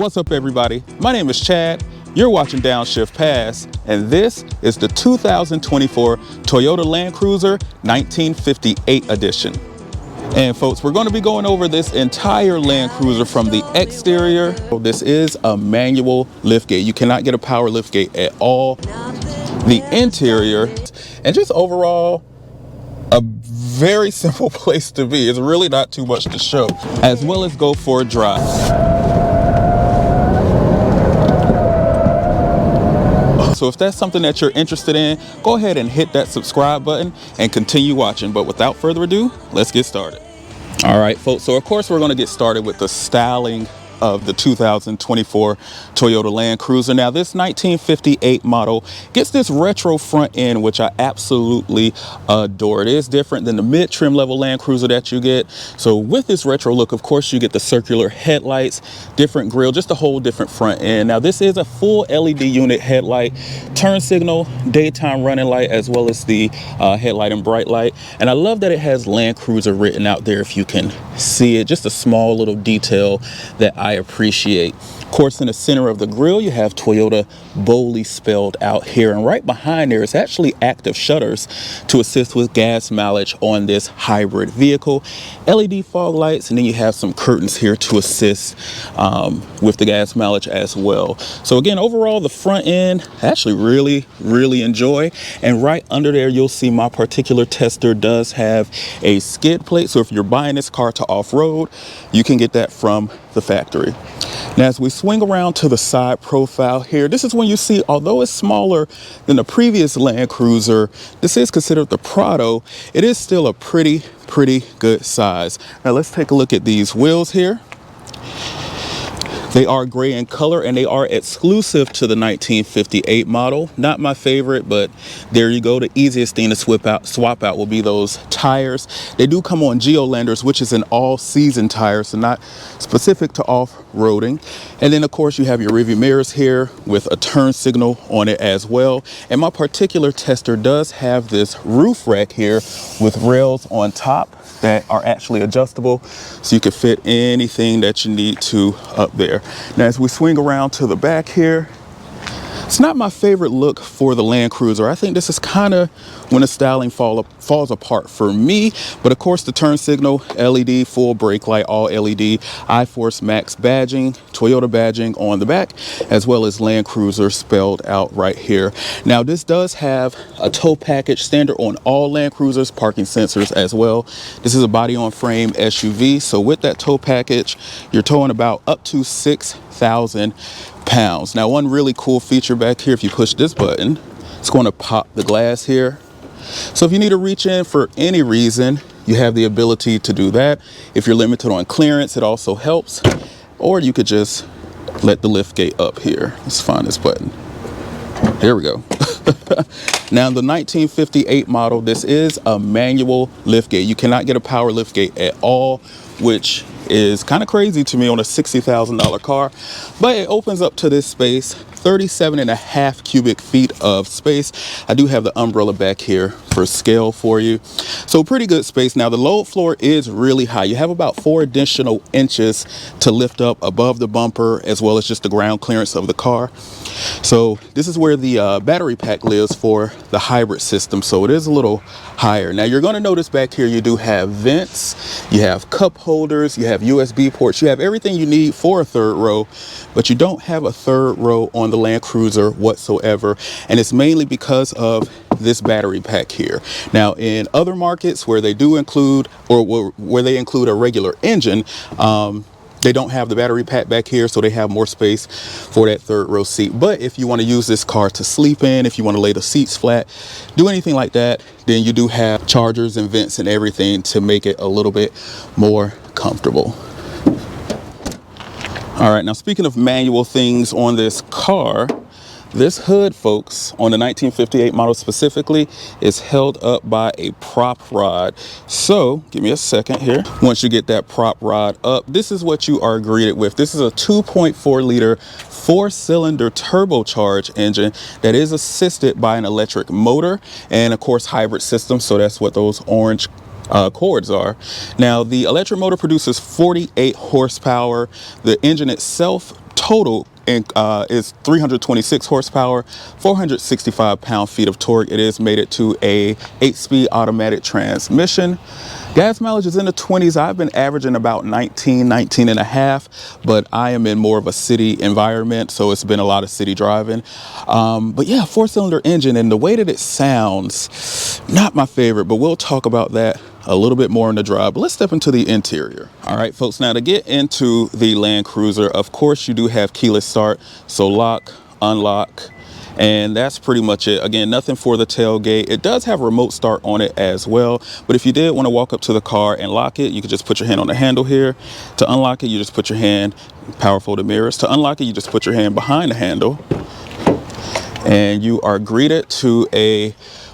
What's up, everybody? My name is Chad. You're watching Downshift Pass, and this is the 2024 Toyota Land Cruiser 1958 edition. And folks, we're going to be going over this entire Land Cruiser from the exterior. This is a manual liftgate. You cannot get a power liftgate at all. The interior, and just overall, a very simple place to be. It's really not too much to show, as well as go for a drive. So if that's something that you're interested in, go ahead and hit that subscribe button and continue watching. But without further ado, let's get started. All right, folks, so of course we're going to get started with the styling of the 2024 Toyota Land Cruiser. Now, this 1958 model gets this retro front end, which I absolutely adore. It is different than the mid-trim level Land Cruiser that you get. So with this retro look, of course, you get the circular headlights, different grille, just a whole different front end. Now, this is a full LED unit headlight, turn signal, daytime running light, as well as the headlight and bright light. And I love that it has Land Cruiser written out there if you can see it. Just a small little detail that I appreciate. Of course, in the center of the grille, you have Toyota boldly spelled out here, and right behind there is actually active shutters to assist with gas mileage on this hybrid vehicle. LED fog lights, and then you have some curtains here to assist with the gas mileage as well. So again, overall, the front end I actually really enjoy. And right under there, you'll see my particular tester does have a skid plate. So if you're buying this car to off-road, you can get that from the factory. Now, as we swing around to the side profile here, this is when you see, although it's smaller than the previous Land Cruiser, this is considered the Prado. It is still a pretty good size. Now let's take a look at these wheels here. They are gray in color, and they are exclusive to the 1958 model. Not my favorite, but there you go. The easiest thing to swap out will be those tires. They do come on Geolanders, which is an all-season tire, so not specific to off-roading. And then, of course, you have your rearview mirrors here with a turn signal on it as well. And my particular tester does have this roof rack here with rails on top that are actually adjustable, so you can fit anything that you need to up there. Now, as we swing around to the back here, it's not my favorite look for the Land Cruiser. I think this is kind of when the styling falls apart for me. But of course, the turn signal, LED, full brake light, all LED, iForce Max badging, Toyota badging on the back, as well as Land Cruiser spelled out right here. Now, this does have a tow package standard on all Land Cruisers, parking sensors as well. This is a body-on-frame SUV. So with that tow package, you're towing about up to 6,000 pounds. Now, one really cool feature back here, if you push this button, it's going to pop the glass here. So if you need to reach in for any reason, you have the ability to do that. If you're limited on clearance, it also helps. Or you could just let the lift gate up here. Let's find this button. There we go. Now, the 1958 model, this is a manual liftgate. You cannot get a power liftgate at all, which is kind of crazy to me on a $60,000 car, but it opens up to this space, 37.5 cubic feet of space. I do have the umbrella back here for scale for you. So pretty good space. Now, the load floor is really high. You have about 4 additional inches to lift up above the bumper, as well as just the ground clearance of the car. So this is where the battery pack lives for the hybrid system. So it is a little higher. Now, you're going to notice back here, you do have vents, you have cup holders, you have USB ports, you have everything you need for a third row, but you don't have a third row on the Land Cruiser whatsoever. And it's mainly because of this battery pack here. Now, in other markets where they do include, or where they include a regular engine, they don't have the battery pack back here, so they have more space for that third row seat. But if you want to use this car to sleep in, if you want to lay the seats flat, do anything like that, then you do have chargers and vents and everything to make it a little bit more comfortable. All right, now speaking of manual things on this car, this hood, folks, on the 1958 model specifically, is held up by a prop rod. So give me a second here. Once you get that prop rod up, this is what you are greeted with. This is a 2.4 liter 4-cylinder turbocharged engine that is assisted by an electric motor and, of course, hybrid system. So that's what those orange cords are. Now, the electric motor produces 48 horsepower. The engine itself total is 326 horsepower, 465 pound-feet of torque. It is mated to a 8-speed automatic transmission. Gas mileage is in the 20s. I've been averaging about 19 and a half, but I am in more of a city environment, so it's been a lot of city driving. But yeah, 4-cylinder engine, and the way that it sounds, not my favorite, but we'll talk about that a little bit more in the drive. But let's step into the interior. All right, folks, now to get into the Land Cruiser, of course you do have keyless start, so lock, unlock, and that's pretty much it. Again, nothing for the tailgate. It does have a remote start on it as well, but if you did want to walk up to the car and lock it, you could just put your hand on the handle here. To unlock it, you just put your hand, power folded mirrors. To unlock it, you just put your hand behind the handle, and you are greeted to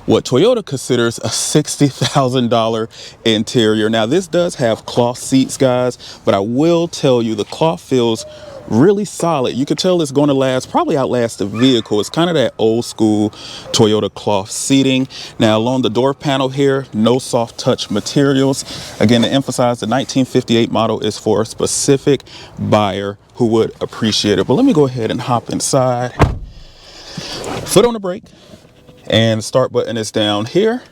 what Toyota considers a $60,000 interior. Now, this does have cloth seats, guys, but I will tell you the cloth feels really solid. You can tell it's going to probably outlast the vehicle. It's kind of that old school Toyota cloth seating. Now, along the door panel here, no soft touch materials. Again, to emphasize, the 1958 model is for a specific buyer who would appreciate it. But let me go ahead and hop inside. Foot on the brake, and start button is down here.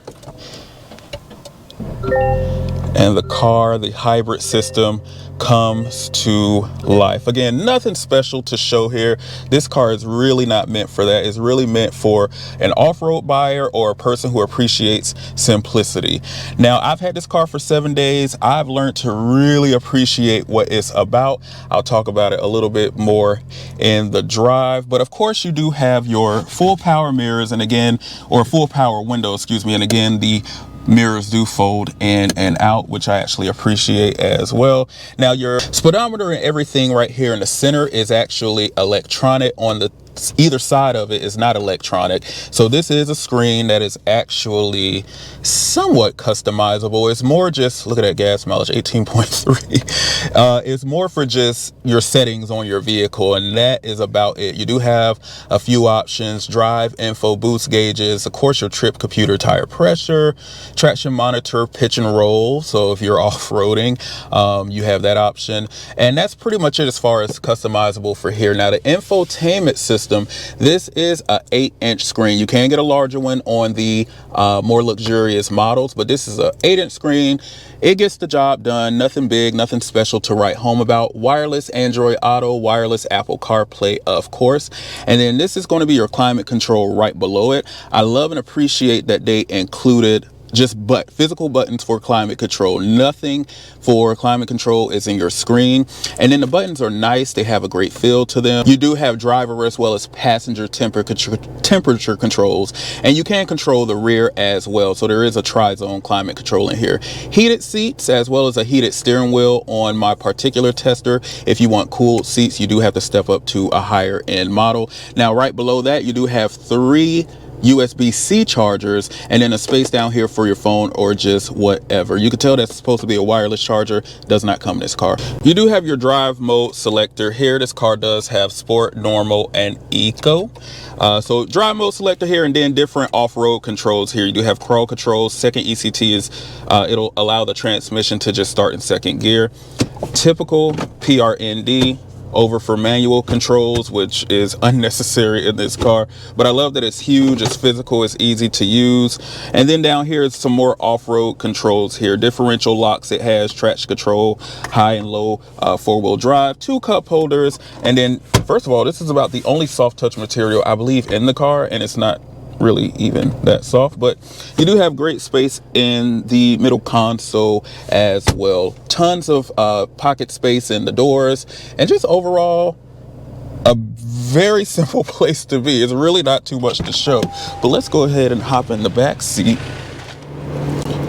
And the hybrid system comes to life. Again, nothing special to show here. This car is really not meant for that. It's really meant for an off-road buyer or a person who appreciates simplicity. Now, I've had this car for 7 days. I've learned to really appreciate what it's about. I'll talk about it a little bit more in the drive, but of course you do have your full power mirrors, and again, or full power window, excuse me, and again, the mirrors do fold in and out, which I actually appreciate as well. Now, your speedometer and everything right here in the center is actually electronic. On the either side of it is not electronic, so this is a screen that is actually somewhat customizable. It's more just, look at that gas mileage, 18.3. It's more for just your settings on your vehicle, and that is about it. You do have a few options: drive info, boost gauges, of course your trip computer, tire pressure, traction monitor, pitch and roll. So if you're off-roading, you have that option, and that's pretty much it as far as customizable for here. Now, the infotainment system, this is a 8-inch screen. You can get a larger one on the more luxurious models, but this is a 8-inch screen. It gets the job done. Nothing big, nothing special to write home about. Wireless Android Auto, wireless Apple CarPlay, of course. And then this is going to be your climate control right below it. I love and appreciate that they included just physical buttons for climate control. Nothing for climate control is in your screen, and then the buttons are nice. They have a great feel to them. You do have driver as well as passenger temperature controls, and you can control the rear as well. So there is a tri-zone climate control in here. Heated seats as well as a heated steering wheel on my particular tester. If you want cooled seats, you do have to step up to a higher end model. Now, right below that, you do have 3 USB-C chargers, and then a space down here for your phone or just whatever. You can tell that's supposed to be a wireless charger. Does not come in this car. You do have your drive mode selector here. This car does have sport, normal, and eco. So drive mode selector here, and then different off-road controls here. You do have crawl controls. Second ECT is it'll allow the transmission to just start in second gear. Typical PRND. Over for manual controls, which is unnecessary in this car, but I love that it's huge, it's physical, it's easy to use. And then down here is some more off-road controls here. Differential locks, it has traction control, high and low, 4-wheel drive, 2 cup holders. And then, first of all, this is about the only soft touch material I believe in the car, and it's not really even that soft, but you do have great space in the middle console as well. Tons of pocket space in the doors, and just overall a very simple place to be. It's really not too much to show, but let's go ahead and hop in the back seat.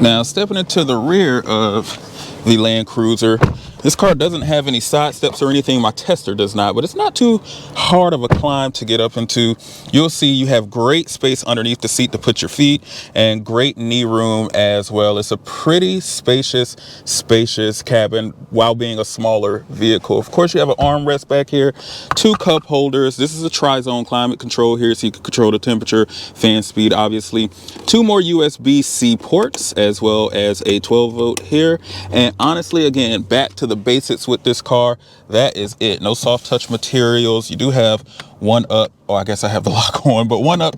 Now, stepping into the rear of the Land Cruiser, this car doesn't have any side steps or anything. My tester does not, but it's not too hard of a climb to get up into. You'll see you have great space underneath the seat to put your feet, and great knee room as well. It's a pretty spacious cabin while being a smaller vehicle. Of course, you have an armrest back here, 2 cup holders. This is a tri-zone climate control here, so you can control the temperature, fan speed, obviously. 2 more USB-C ports, as well as a 12-volt here. And honestly, again, back to the the basics with this car, that is it. No soft touch materials. You do have one up, or I guess I have the lock on, but one up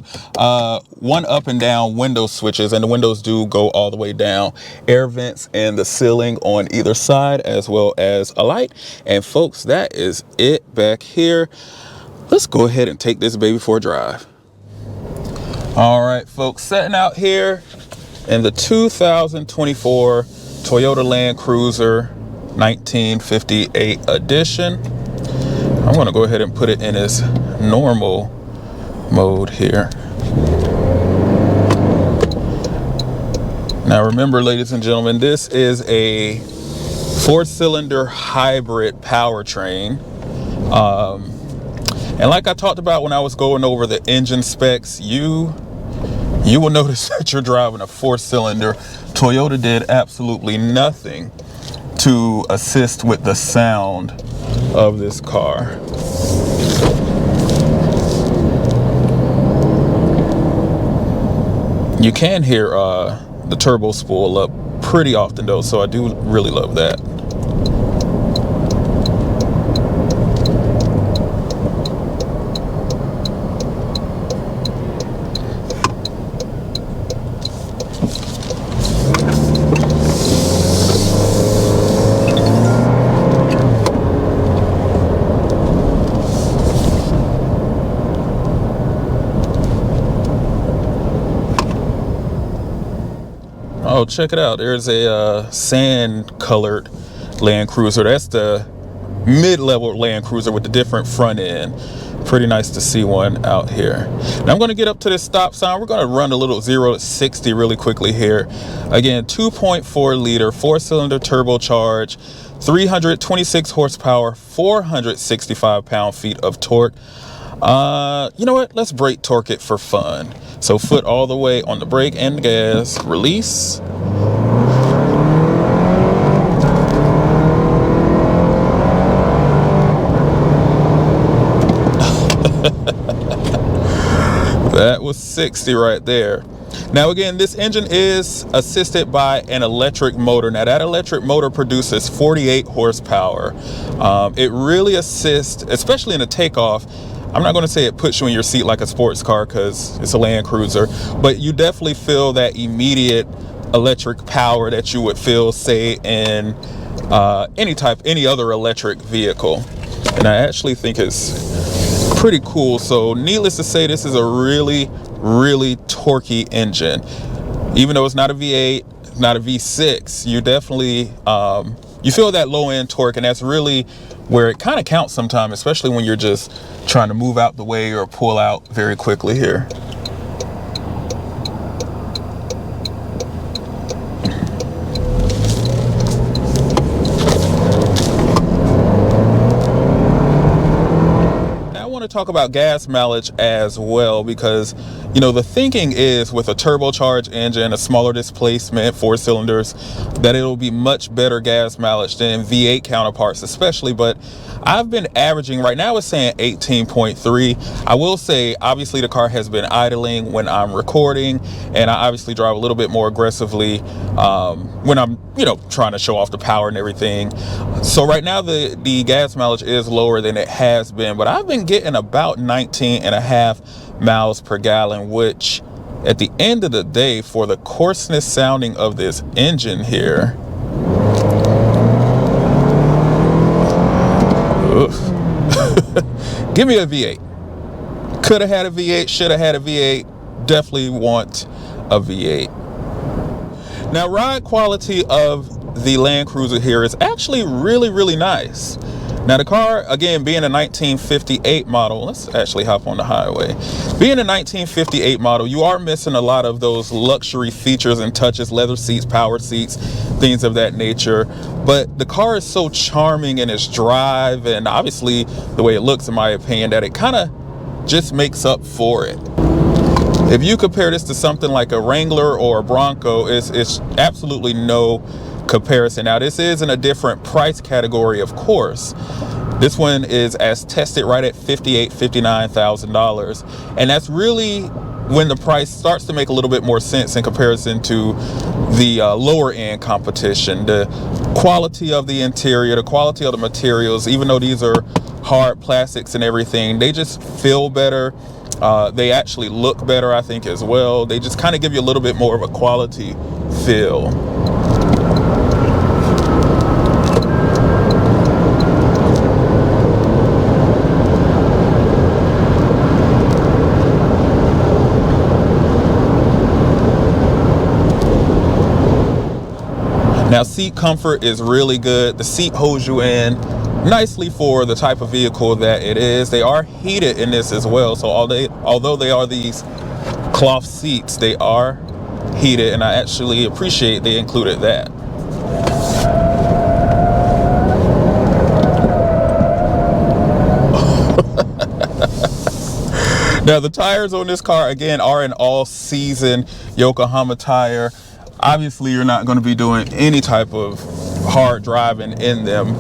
and down window switches, and the windows do go all the way down. Air vents in the ceiling on either side, as well as a light. And folks, that is it back here. Let's go ahead and take this baby for a drive. All right, folks, setting out here in the 2024 Toyota Land Cruiser 1958 edition. I'm going to go ahead and put it in its normal mode here. Now remember, ladies and gentlemen, this is a 4-cylinder hybrid powertrain. And like I talked about when I was going over the engine specs, you will notice that you're driving a 4-cylinder. Toyota did absolutely nothing to assist with the sound of this car. You can hear the turbo spool up pretty often though, so I do really love that. Oh, check it out. There's a sand colored Land Cruiser. That's the mid-level Land Cruiser with the different front end. Pretty nice to see one out here. Now I'm going to get up to this stop sign. We're going to run a little 0 to 60 really quickly here. Again, 2.4 liter, 4-cylinder turbocharged, 326 horsepower, 465 pound-feet of torque. You know what? Let's brake torque it for fun. So foot all the way on the brake and the gas, release. That was 60 right there. Now again, this engine is assisted by an electric motor. Now that electric motor produces 48 horsepower. It really assists, especially in a takeoff. I'm not going to say it puts you in your seat like a sports car because it's a Land Cruiser, but you definitely feel that immediate electric power that you would feel, say, in any other electric vehicle. And I actually think it's pretty cool. So needless to say, this is a really torquey engine. Even though it's not a V8, not a V6, you definitely you feel that low end torque, and that's really where it kind of counts sometimes, especially when you're just trying to move out the way or pull out very quickly here. Talk about gas mileage as well, because you know the thinking is with a turbocharged engine, a smaller displacement, 4 cylinders, that it'll be much better gas mileage than V8 counterparts especially, but I've been averaging, right now it's saying 18.3. I will say obviously the car has been idling when I'm recording, and I obviously drive a little bit more aggressively when I'm trying to show off the power and everything. So right now the gas mileage is lower than it has been, but I've been getting about 19.5 miles per gallon, which at the end of the day, for the coarseness sounding of this engine here, give me a V8. Could have had a V8, should have had a V8, definitely want a V8. Now, ride quality of the Land Cruiser here is actually really nice. Now the car, again, being a 1958 model, let's actually hop on the highway. Being a 1958 model, you are missing a lot of those luxury features and touches, leather seats, power seats, things of that nature. But the car is so charming in its drive, and obviously the way it looks, in my opinion, that it kind of just makes up for it. If you compare this to something like a Wrangler or a Bronco, it's absolutely no comparison. Now this is in a different price category, of course. This one is as tested right at $59,000, and that's really when the price starts to make a little bit more sense in comparison to the lower end competition. The quality of the interior, the quality of the materials, even though these are hard plastics and everything, they just feel better. They actually look better, I think, as well. They just kind of give you a little bit more of a quality feel. Now, seat comfort is really good. The seat holds you in nicely for the type of vehicle that it is. They are heated in this as well. So although they are these cloth seats, they are heated, and I actually appreciate they included that. Now, the tires on this car, again, are an all-season Yokohama tire. Obviously, you're not going to be doing any type of hard driving in them.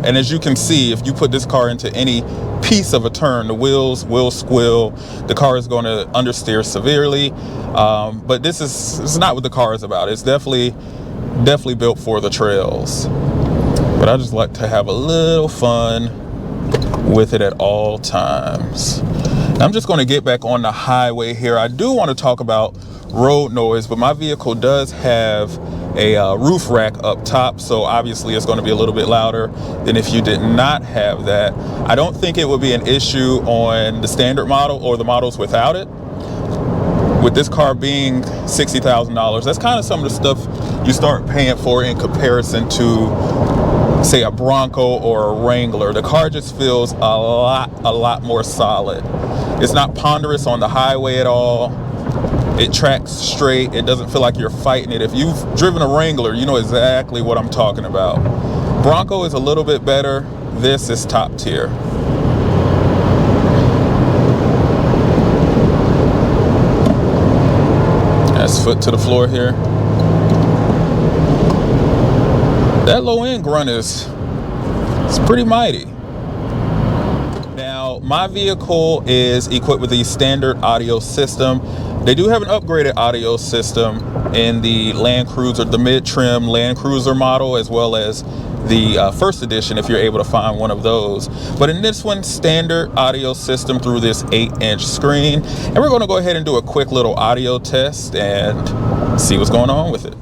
And as you can see, if you put this car into any piece of a turn, the wheels will squill. The car is going to understeer severely. But this is not what the car is about. It's definitely built for the trails. But I just like to have a little fun with it at all times. I'm just going to get back on the highway here. I do want to talk about road noise, but my vehicle does have a roof rack up top, so obviously it's going to be a little bit louder than if you did not have that. I don't think it would be an issue on the standard model or the models without it. With this car being $60,000, that's kind of some of the stuff you start paying for in comparison to, say, a Bronco or a Wrangler. The car just feels a lot more solid. It's not ponderous on the highway at all. It tracks straight. It doesn't feel like you're fighting it. If you've driven a Wrangler, you know exactly what I'm talking about. Bronco is a little bit better. This is top tier. That's foot to the floor here. That low end grunt it's pretty mighty. Now, my vehicle is equipped with the standard audio system. They do have an upgraded audio system in the Land Cruiser, the mid-trim Land Cruiser model, as well as the first edition, if you're able to find one of those. But in this one, standard audio system through this 8-inch screen. And we're going to go ahead and do a quick little audio test and see what's going on with it.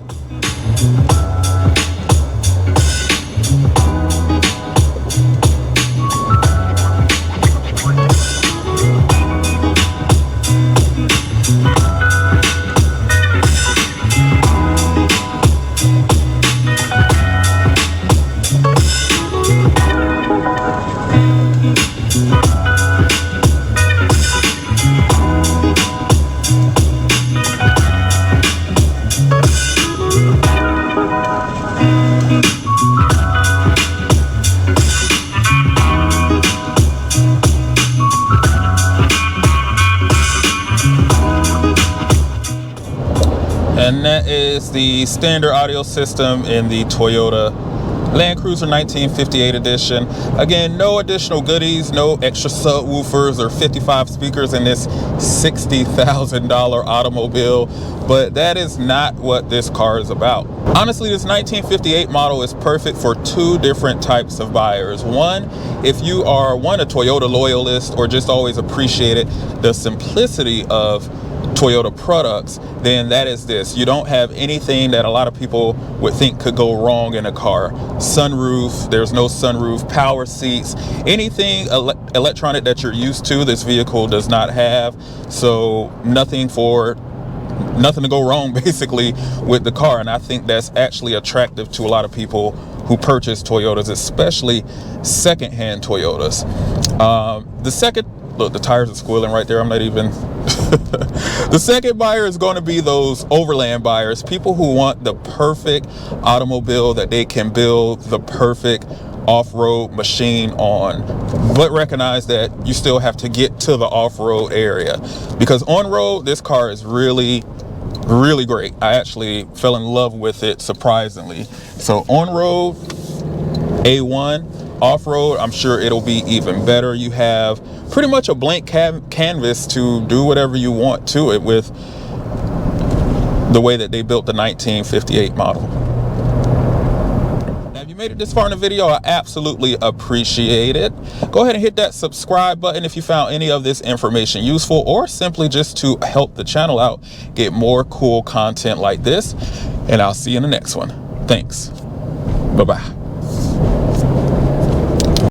And that is the standard audio system in the Toyota Land Cruiser 1958 edition. Again, no additional goodies, no extra subwoofers or 55 speakers in this $60,000 automobile, but that is not what this car is about. Honestly, this 1958 model is perfect for two different types of buyers. One, if you are a Toyota loyalist or just always appreciated the simplicity of Toyota products, then that is this. You don't have anything that a lot of people would think could go wrong in a car. Sunroof, there's no sunroof, power seats, anything electronic that you're used to, this vehicle does not have. So nothing to go wrong basically with the car. And I think that's actually attractive to a lot of people who purchase Toyotas, especially secondhand Toyotas. Look, the tires are squealing right there. I'm not even the second buyer is going to be those overland buyers, people who want the perfect automobile that they can build the perfect off-road machine on, but recognize that you still have to get to the off-road area, because on-road this car is really great. I actually fell in love with it surprisingly. So on-road, A1. off-road, I'm sure it'll be even better. You have pretty much a blank canvas to do whatever you want to it with the way that they built the 1958 model. Now, if you made it this far in the video, I absolutely appreciate it. Go ahead and hit that subscribe button if you found any of this information useful, or simply just to help the channel out get more cool content like this. And I'll see you in the next one. Thanks. Bye-bye.